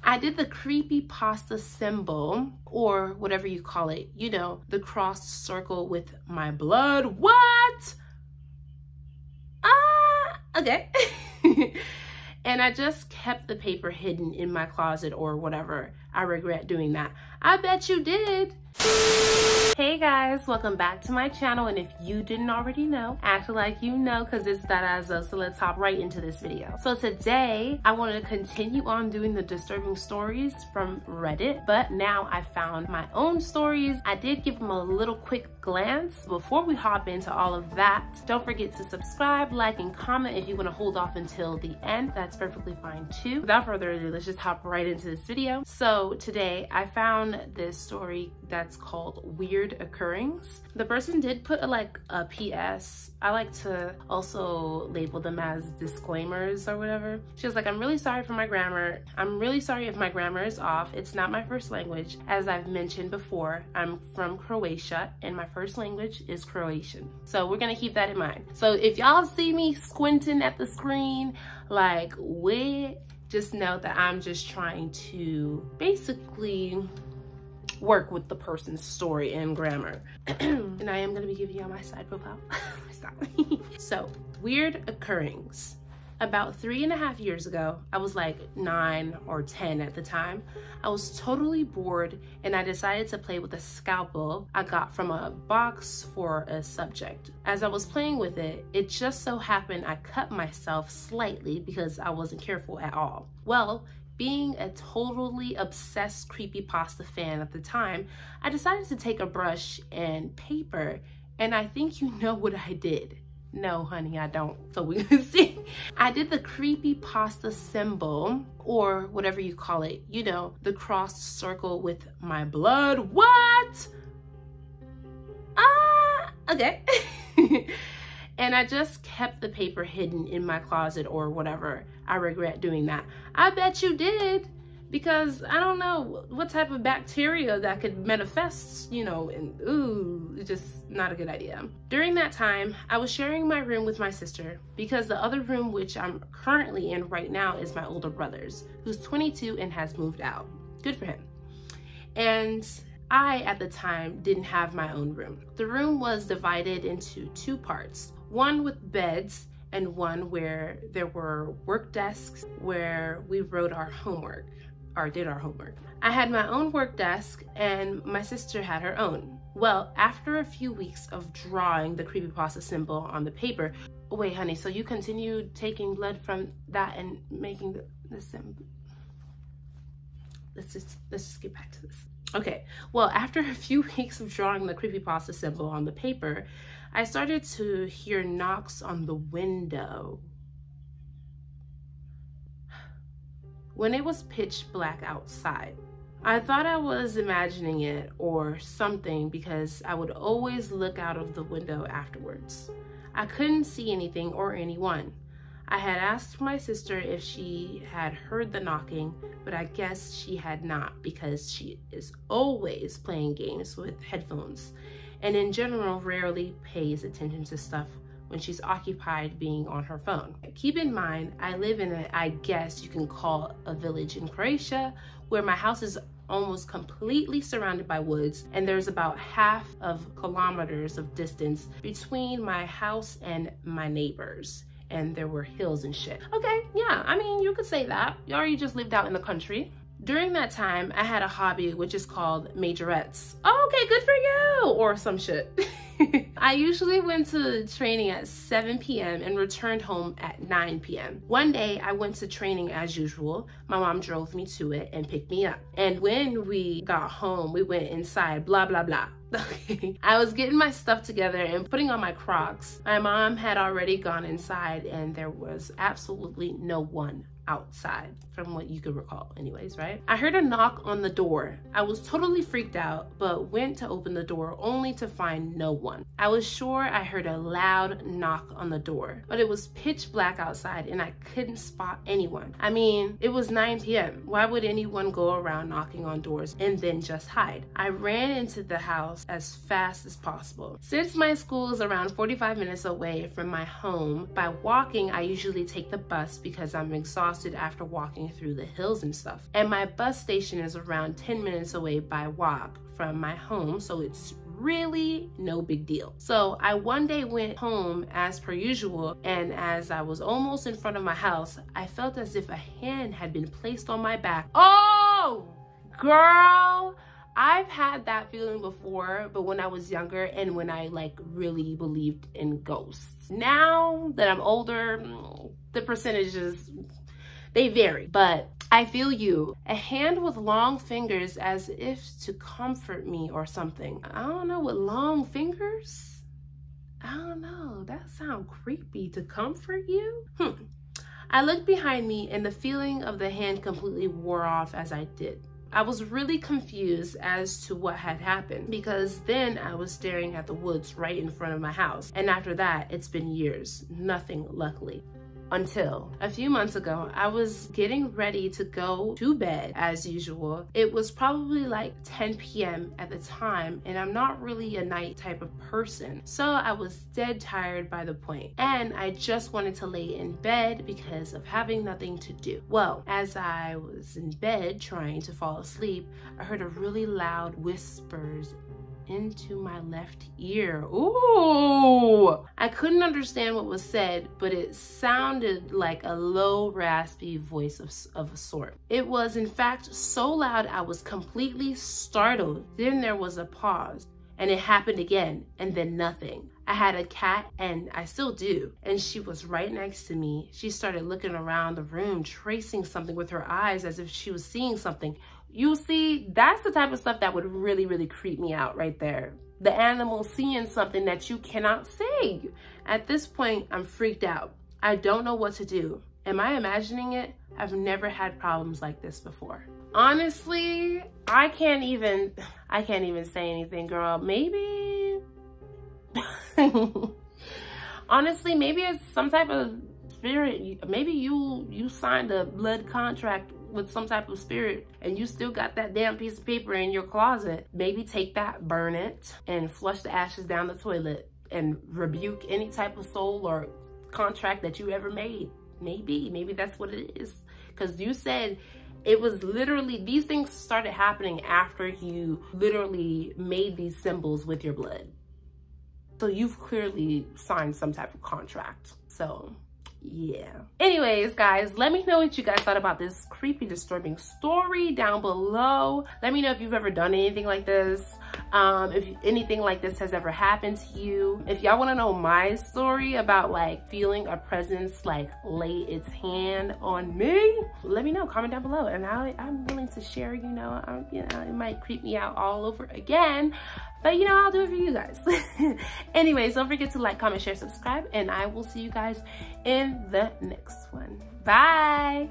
I did the creepy pasta symbol, or whatever you call it, you know, the crossed circle with my blood. What? Okay. And I just kept the paper hidden in my closet or whatever. I regret doing that. I bet you did. Hey guys, welcome back to my channel, and if you didn't already know, act like you know because it's that as though, so let's hop right into this video. So today, I wanted to continue on doing the disturbing stories from Reddit, but now I found my own stories. I did give them a little quick glance. Before we hop into all of that, don't forget to subscribe, like, and comment if you want to hold off until the end. That's perfectly fine too. Without further ado, let's just hop right into this video. So today, I found this story that's called Weird Occurrings. The person did put a PS. I like to also label them as disclaimers or whatever. She was like, I'm really sorry for my grammar. I'm really sorry if my grammar is off. It's not my first language. As I've mentioned before, I'm from Croatia and my first language is Croatian. So we're gonna keep that in mind. So if y'all see me squinting at the screen, like, wait, just know that I'm just trying to basically work with the person's story and grammar. And I am going to be giving you my side profile. Stop. So, weird occurrings. About 3.5 years ago, I was like 9 or 10 at the time. I was totally bored and I decided to play with a scalpel I got from a box for a subject. As I was playing with it, it just so happened I cut myself slightly because I wasn't careful at all. Well, being a totally obsessed creepypasta fan at the time, I decided to take a brush and paper, and I think you know what I did. No, honey, I don't. So we can see. I did the creepypasta symbol, or whatever you call it, you know, the crossed circle with my blood. What? Okay. And I just kept the paper hidden in my closet or whatever. I regret doing that. I bet you did, because I don't know what type of bacteria that could manifest, you know, and ooh, it's just not a good idea. During that time, I was sharing my room with my sister because the other room which I'm currently in right now is my older brother's, who's 22 and has moved out. Good for him. And I, at the time, didn't have my own room. The room was divided into 2 parts, one with beds and one where there were work desks where we wrote our homework, or did our homework. I had my own work desk and my sister had her own. Well, after a few weeks of drawing the creepypasta symbol on the paper, wait, honey, so you continued taking blood from that and making the symbol? Let's just get back to this. Okay, well, after a few weeks of drawing the creepypasta symbol on the paper, I started to hear knocks on the window. When it was pitch black outside, I thought I was imagining it or something because I would always look out of the window afterwards. I couldn't see anything or anyone. I had asked my sister if she had heard the knocking, but I guess she had not because she is always playing games with headphones and in general rarely pays attention to stuff when she's occupied being on her phone. Keep in mind, I live in a, I guess you can call a village in Croatia, where my house is almost completely surrounded by woods, and there's about half of kilometers of distance between my house and my neighbors. And there were hills and shit. Okay, yeah, I mean, you could say that. Or you just lived out in the country. During that time, I had a hobby which is called majorettes. Oh, okay, good for you, or some shit. I usually went to training at 7 p.m. and returned home at 9 p.m. One day, I went to training as usual. My mom drove me to it and picked me up. And when we got home, we went inside, blah, blah, blah. I was getting my stuff together and putting on my Crocs. My mom had already gone inside and there was absolutely no one outside, from what you could recall anyways, right? I heard a knock on the door. I was totally freaked out, but went to open the door only to find no one. I was sure I heard a loud knock on the door, but it was pitch black outside and I couldn't spot anyone. I mean, it was 9 p.m. Why would anyone go around knocking on doors and then just hide? I ran into the house as fast as possible. Since my school is around 45 minutes away from my home, by walking, I usually take the bus because I'm exhausted exhausted after walking through the hills and stuff. And my bus station is around 10 minutes away by walk from my home, so it's really no big deal. So I one day went home as per usual, and as I was almost in front of my house, I felt as if a hand had been placed on my back. Oh, girl, I've had that feeling before, but when I was younger and when I like really believed in ghosts. Now that I'm older, the percentages, they vary, but I feel you. A hand with long fingers as if to comfort me or something. I don't know, with long fingers? I don't know, that sounds creepy. To comfort you? I looked behind me and the feeling of the hand completely wore off as I did. I was really confused as to what had happened because then I was staring at the woods right in front of my house. And after that, it's been years, nothing luckily. Until a few months ago, I was getting ready to go to bed as usual. It was probably like 10 p.m. at the time, and I'm not really a night type of person. So I was dead tired by the point, and I just wanted to lay in bed because of having nothing to do. Well, as I was in bed trying to fall asleep, I heard a really loud whispers into my left ear. Ooh! I couldn't understand what was said, but it sounded like a low, raspy voice of a sort. It was in fact so loud I was completely startled. Then there was a pause, and it happened again, and then nothing. I had a cat, and I still do, and she was right next to me. She started looking around the room, tracing something with her eyes as if she was seeing something. You see, that's the type of stuff that would really, really creep me out right there. The animal seeing something that you cannot see. At this point, I'm freaked out. I don't know what to do. Am I imagining it? I've never had problems like this before. Honestly, I can't even say anything, girl. Maybe, honestly, maybe it's some type of spirit. Maybe you signed a blood contract with some type of spirit and you still got that damn piece of paper in your closet. Maybe take that, burn it, and flush the ashes down the toilet and rebuke any type of soul or contract that you ever made. Maybe that's what it is. Because you said it was literally, these things started happening after you literally made these symbols with your blood. So you've clearly signed some type of contract. So yeah. Anyways, guys, let me know what you guys thought about this creepy, disturbing story down below. Let me know if you've ever done anything like this. If anything like this has ever happened to you. If y'all want to know my story about like feeling a presence like lay its hand on me, let me know. Comment down below, and I'm willing to share. You know, it might creep me out all over again, but you know, I'll do it for you guys. Anyways, don't forget to like, comment, share, subscribe, and I will see you guys in the next one. Bye.